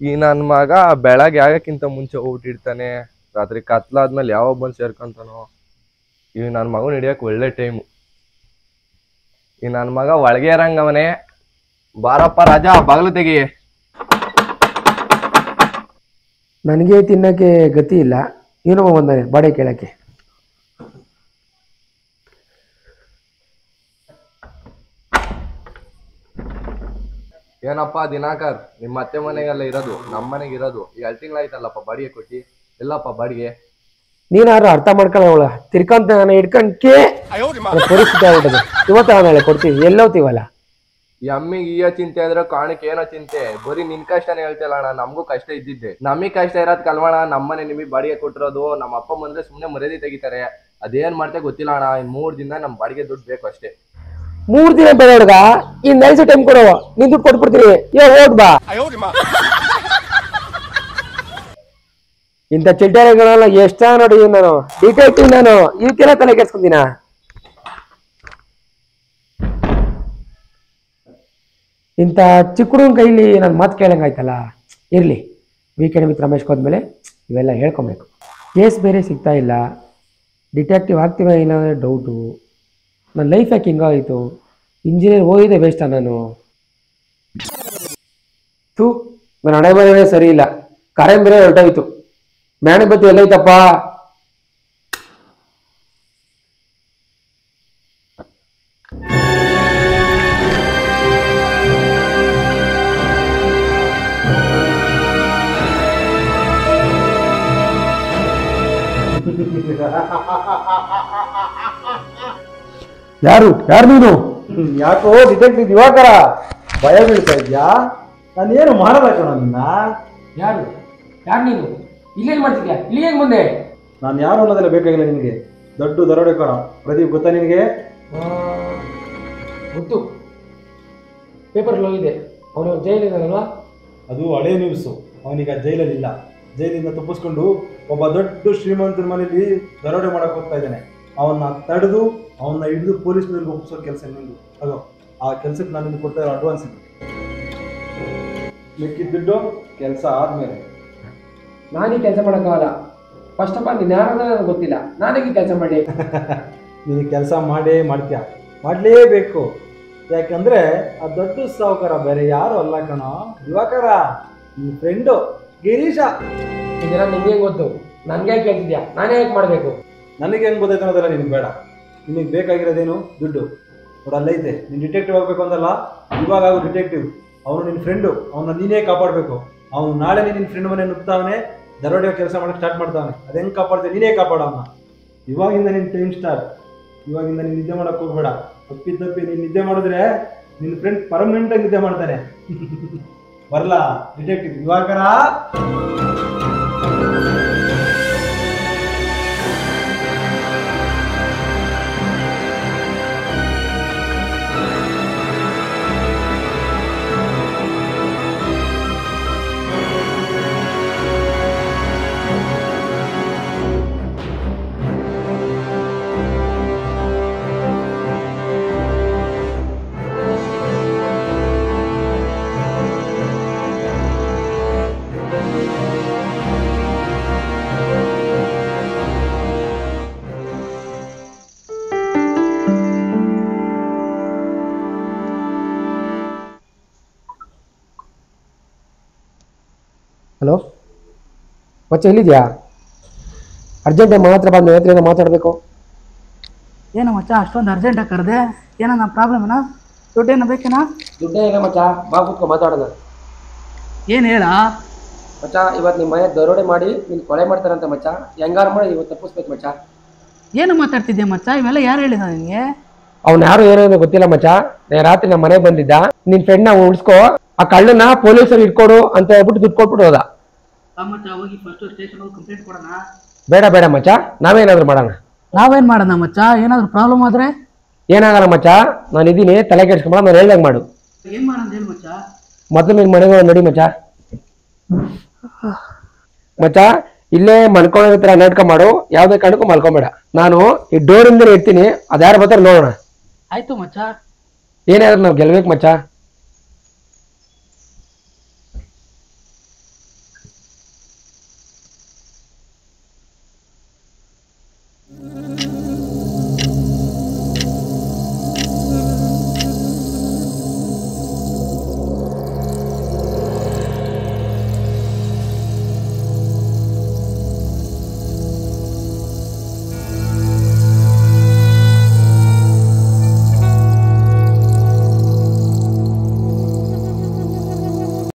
ಈ ನನ್ನ ಮಗ ಬೆಳಗ್ಗೆ ಆಗಕ್ಕಿಂತ ಮುಂಚೆ ಊಟಿಡ್ತಾನೆ, ರಾತ್ರಿ ಕತ್ಲಾದ್ಮೇಲೆ ಯಾವ ಬಂದು ಸೇರ್ಕೊಂತಾನೋ. ಈ ನನ್ನ ಮಗನ ಹಿಡಿಯಕ್ಕೆ ಒಳ್ಳೆ ಟೈಮು. ಈ ನನ್ನ ಮಗ ಒಳಗೆ ಇರಂಗವನೇ. ಬಾರಪ್ಪ ರಾಜಾ, ಬಾಗಿಲು ತೆಗಿ. ನನಗೆ ತಿನ್ನಕ್ಕೆ ಗತಿ ಇಲ್ಲ, ಏನೋ ಬಂದಾನೆ ಬಾಡೆ ಕೇಳಕ್ಕೆ. ಏನಪ್ಪ ದಿನಾಕರ್, ನಿಮ್ಮ ಅತ್ತೆ ಮನೆಗೆಲ್ಲ ಇರೋದು, ನಮ್ಮ ಮನೆಗೆ ಇರೋದು 2 ತಿಂಗಳಾಯ್ತಲ್ಲಪ್ಪ ಬಾಡಿಗೆ ಕೊಟ್ಟು. ಎಲ್ಲಪ್ಪ ಬಾಡಿಗೆ? ನೀನಾದ್ರು ಅರ್ಥ ಮಾಡ್ಕೊಳ್ಳೋಳ, ತಿರ್ಕೊಂತ ನಾನು ಹಿಡ್ಕೊಂಡ್ಕೆ ಪರಿಸ್ಥಿತಿ ಆಗ್ಬಿಟ್ಟದೆ. ಇವತ್ತ ನಾಳೆ ಕೊಡ್ತೀವಿ, ಎಲ್ಲೋತೀವಲ್ಲ. ಈ ಅಮ್ಮಿಗೆ ಈ ಚಿಂತೆ ಆದ್ರೆ ಕಾಣಕ್ಕೆ ಏನೋ ಚಿಂತೆ. ಬರೀ ನಿನ್ ಕಷ್ಟನೇ ಹೇಳ್ತಿಲ್ಲ ಅಣ್ಣ, ನಮಗೂ ಕಷ್ಟ ಇದ್ದಿದ್ದೆ. ನಮಗ್ ಕಷ್ಟ ಇರೋದ್ ಕಲ್ವಣ. ನಮ್ಮನೆ ನಿಮಗ್ ಬಾಡಿಗೆ ಕೊಟ್ಟಿರೋದು. ನಮ್ಮ ಅಪ್ಪ ಬಂದ್ರೆ ಸುಮ್ನೆ ಮರ್ಯಾದೆ ತೆಗಿತಾರೆ. ಅದೇನ್ ಮಾಡ್ತೆ ಗೊತ್ತಿಲ್ಲ ಅಣ್ಣ. ಇನ್ 3 ದಿನ ನಮ್ ಬಾಡಿಗೆ ದುಡ್ಡು ಬೇಕು ಅಷ್ಟೇ. 3 ದಿನ ಬೇಡ ಹುಡುಗ, ಇನ್ ನೈಸ್ ಟೈಮ್ ಕೊಡುವ, ನೀನ್ ದುಡ್ಡು ಕೊಟ್ಬಿಡ್ತೀನಿ. ಓಡ್ ಬಾ. ಇಂಥ ಚಿಲ್ಟರೆಗಳೆಲ್ಲ ಎಷ್ಟ ನೋಡಿ. ನಾನು ಡಿಟೆಕ್ಟಿವ್, ನಾನು ಇವಕ್ಕೆಲ್ಲ ತಲೆ ಕೆಡ್ಸ್ಕೊಂತೀನ. ಇಂಥ ಚಿಕ್ಕ ಹುಡುಗನ ಕೈಲಿ ನನ್ನ ಮಾತು ಕೇಳಂಗಾಯ್ತಲ್ಲ. ಇರ್ಲಿ, ವೀಕೆಂಡ್ ವಿತ್ ರಮೇಶ್ ಹೋದ್ಮೇಲೆ ಇವೆಲ್ಲ ಹೇಳ್ಕೊಬೇಕು. ಕೇಸ್ ಬೇರೆ ಸಿಗ್ತಾ ಇಲ್ಲ, ಡಿಟೆಕ್ಟಿವ್ ಆಗ್ತೀವ ಇಲ್ಲ ಅಂದರೆ ಡೌಟು. ನನ್ನ ಲೈಫ್ ಯಾಕೆ ಹಿಂಗಾಯಿತು? ಇಂಜಿನಿಯರ್ ಹೋಗಿದ್ದೆ ವೇಸ್ಟ ನಾನು. ನನ್ನ ಹಣೆ ಬರೇ ಸರಿ ಇಲ್ಲ. ಕರೆಂಟ್ ಬೇರೆ ಹೊರಟೋಯ್ತು. ಮ್ಯಾಣೆ ಬತ್ತಿ ಎಲ್ಲೈತಪ್ಪ? ಯಾರು ನೀನು? ಯಾಕೋ ಡಿಟೆಕ್ಟಿವ್ ದಿವಾಕರ ಭಯ ಬೀಳ್ತಾ ಇದ್ಯಾ? ನಾನೇನು ಮಾಡಲ್ಲ ಕಣ ನಿನ್ನ. ಯಾರು ನೀನು? ಇಲ್ಲೇನ್ ಮಾಡ್ತಿದ್ಯಾ? ಇಲ್ಲಿ ಹೇಗೆ ಬಂದೆ? ನಾನು ಯಾರು ಅನ್ನೋದೆಲ್ಲ ಬೇಕಾಗಿಲ್ಲ ನಿನಗೆ. ದೊಡ್ಡ ದರೋಡೆಕೋರ ಪ್ರದೀಪ್ ಗೊತ್ತಾ ನಿನಗೆ? ಗೊತ್ತು, ಪೇಪರ್ ಹೋಗಿದೆ. ಅವನು ಜೈಲಿದ್ದಾನಲ್ವಾ? ಅದು ಹಳೆ ನ್ಯೂಸು. ಅವನೀಗ ಜೈಲಲ್ಲಿ ಇಲ್ಲ. ಜೈಲಿಂದ ತಪ್ಪಿಸ್ಕೊಂಡು ಒಬ್ಬ ದೊಡ್ಡ ಶ್ರೀಮಂತರ ಮನೆಯಲ್ಲಿ ದರೋಡೆ ಮಾಡಕ್ಕೆ ಹೋಗ್ತಾ ಇದ್ದಾನೆ. ಅವನ್ನ ತಡೆದು ಅವನ್ನ ಹಿಡಿದು ಪೊಲೀಸ್ನವ್ರಿಗೆ ಒಪ್ಪಿಸೋ ಕೆಲಸ ನಿಂದು. ಅದು ಆ ಕೆಲಸಕ್ಕೆ ನಾನು ನಿಮ್ಗೆ ಕೊಡ್ತಾ ಇರೋ ಅಡ್ವಾನ್ಸ್ ಇದು. ಮಿಕ್ಕಿದ ದುಡ್ಡು ಕೆಲಸ ಆದ್ಮೇಲೆ. ನಾನೀ ಕೆಲಸ ಮಾಡೋಕ್ಕಾಗಲ್ಲ. ಫಸ್ಟ್ ಆಫ್ ಆಲ್ ನೀನು ಯಾರು ನನಗೆ ಗೊತ್ತಿಲ್ಲ. ನಾನೀಗ ಕೆಲಸ ಮಾಡಿ ನೀನು ಕೆಲಸ ಮಾಡ್ತೀಯ, ಮಾಡಲೇಬೇಕು. ಯಾಕಂದ್ರೆ ಆ ದೊಡ್ಡ ಸಾಹುಕಾರ ಬೇರೆ ಯಾರು ಅಲ್ಲ ಕಣೋ, ದಿವಾಕರ, ಈ ಫ್ರೆಂಡು ಗಿರೀಶ. ಇದೆಲ್ಲ ನಿಂಗೆ ಗೊತ್ತು, ನನಗೆ ಕೇಳ್ತಿದ್ಯಾ? ನಾನೇ ಹೇಗೆ ಮಾಡಬೇಕು? ನನಗೆ ಹೆಂಗೆ ಗೊತ್ತಾಯ್ತು ಅನ್ನೋದೆಲ್ಲ ನಿನಗೆ ಬೇಡ. ನಿನಗೆ ಬೇಕಾಗಿರೋದೇನು? ದುಡ್ಡು. ನೋಡಲ್ಲೈತೆ, ನೀನು ಡಿಟೆಕ್ಟಿವ್ ಆಗಬೇಕು ಅಂದಲ್ಲ, ಇವಾಗ ಆಗು ಡಿಟೆಕ್ಟಿವ್. ಅವನು ನಿನ್ನ ಫ್ರೆಂಡು, ಅವನ್ನ ನೀನೇ ಕಾಪಾಡಬೇಕು. ಅವನು ನಾಳೆ ನಿನ್ನ ಫ್ರೆಂಡ್ ಮನೆ ನುಗ್ತಾವನೆ, ದರೋಡೆ ಕೆಲಸ ಮಾಡಕ್ಕೆ ಸ್ಟಾರ್ಟ್ ಮಾಡ್ತಾವನೆ. ಅದು ಹೆಂಗೆ ಕಾಪಾಡ್ತೇವೆ? ನೀನೇ ಕಾಪಾಡ ಅವನ್ನ. ಇವಾಗಿಂದ ನಿನ್ನ ಟೈಮ್ ಸ್ಟಾರ್ಟ್. ಇವಾಗಿಂದ ನೀನು ನಿದ್ದೆ ಮಾಡಕ್ಕೆ ಹೋಗ್ಬೇಡ. ತಪ್ಪಿ ನೀನು ನಿದ್ದೆ ಮಾಡಿದ್ರೆ ನಿನ್ನ ಫ್ರೆಂಡ್ ಪರ್ಮನೆಂಟಾಗಿ ನಿದ್ದೆ ಮಾಡ್ತಾನೆ. ಬರಲಾ ಡಿಟೆಕ್ಟಿವ್ ದಿವಾಕರ? ಹಲೋ ಮಚ್ಚ, ಎಲ್ಲಿದ್ಯಾ? ಅರ್ಜೆಂಟಾಗಿ ಮಾತ್ರ ಬಂದು ನೇತ್ರಿಯಿಂದ ಮಾತಾಡಬೇಕು. ಏನೋ ಮಚ್ಚ ಅಷ್ಟೊಂದು ಅರ್ಜೆಂಟಾಗಿ ಕರೆದೆ? ಏನೋ ಪ್ರಾಬ್ಲಮ್ನಾ? ದುಡ್ಡೇನೋ ಬೇಕೇನಾ? ದುಡ್ಡೇ ಇಲ್ಲ ಮಚ್ಚ, ಬಾ ಕೂತ್ಕೊ ಮಾತಾಡೋಣ. ಏನು ಹೇಳ ಮಚ್ಚ, ಇವತ್ತು ನಿಮ್ಮ ಮನೆ ದರೋಡೆ ಮಾಡಿ ನೀನು ಕೊಲೆ ಮಾಡ್ತಾರಂತ ಮಚ್ಚ. ಹೆಂಗಾರು ಮಾಡಿ ಇವತ್ತು ತಪ್ಪಿಸ್ಬೇಕು ಮಚ್ಚ. ಏನು ಮಾತಾಡ್ತಿದ್ದೆ ಮಚ್ಚ? ಇವೆಲ್ಲ ಯಾರು ಹೇಳಿದ ನಿನಗೆ? ಅವ್ನು ಯಾರು ಏನೋ ಗೊತ್ತಿಲ್ಲ ಮಚ್ಚ. ರಾತ್ರಿ ನಮ್ಮ ಮನೆಗೆ ಬಂದಿದ್ದ. ನಿನ್ನ ಫ್ರೆಂಡ್ನ ಉಳಿಸ್ಕೋ, ಆ ಕಳ್ಳನ ಪೊಲೀಸರು ಇಟ್ಕೊಡು ಅಂತ ಹೇಳ್ಬಿಟ್ಟು ದುಡ್ಡು ಕೊಟ್ಬಿಟ್ಟು ಹೋದ. ಮಚ್ಚ ಹೋಗಿ ಫಸ್ಟ್ ಸ್ಟೇಷನ್ ಹೋಗಿ ಕಂಪ್ಲೇಂಟ್ ಕೊಡೋಣ. ಬೇಡ ಮಚ್ಚ, ನಾವೇನಾದ್ರು ಮಾಡೋಣ. ನಾವೇನು ಮಾಡೋಣ ಮಚ್ಚ? ಏನಾದರೂ ಪ್ರಾಬ್ಲಮ್ ಆದರೆ? ಏನಾಗಲ್ಲ ಮಚ್ಚ, ನಾನು ಇದ್ದೀನಿ, ತಲೆ ಕೆಡ್ಸ್ಕೊಂಬೇಡ, ನಾನು ಹೇಳ್ದಂಗೆ ಮಾಡು. ಏನು ಮಾಡೋಣ ಹೇಳಿ ಮಚ್ಚ? ಮೊದಲು ನಿನ್ನ ಮನೆಗೆ ನಡಿ ಮಚ್ಚ. ಮಚ್ಚ, ಇಲ್ಲೇ ಮಲ್ಕೊಳ್ಳೋ ಹತ್ರ ನಾಟಕ ಮಾಡು, ಯಾವುದೇ ಕಾರಣಕ್ಕೂ ಮಲ್ಕೊಂಬೇಡ. ನಾನು ಈ ಡೋರಿಂದನೇ ಇರ್ತೀನಿ, ಅದ್ಯಾರು ಬರ್ತಾರೆ ನೋಡೋಣ. ಆಯ್ತು ಮಚ್ಚ. ಏನಾದ್ರು ನಾವು ಗೆಲ್ಬೇಕು ಮಚ್ಚ.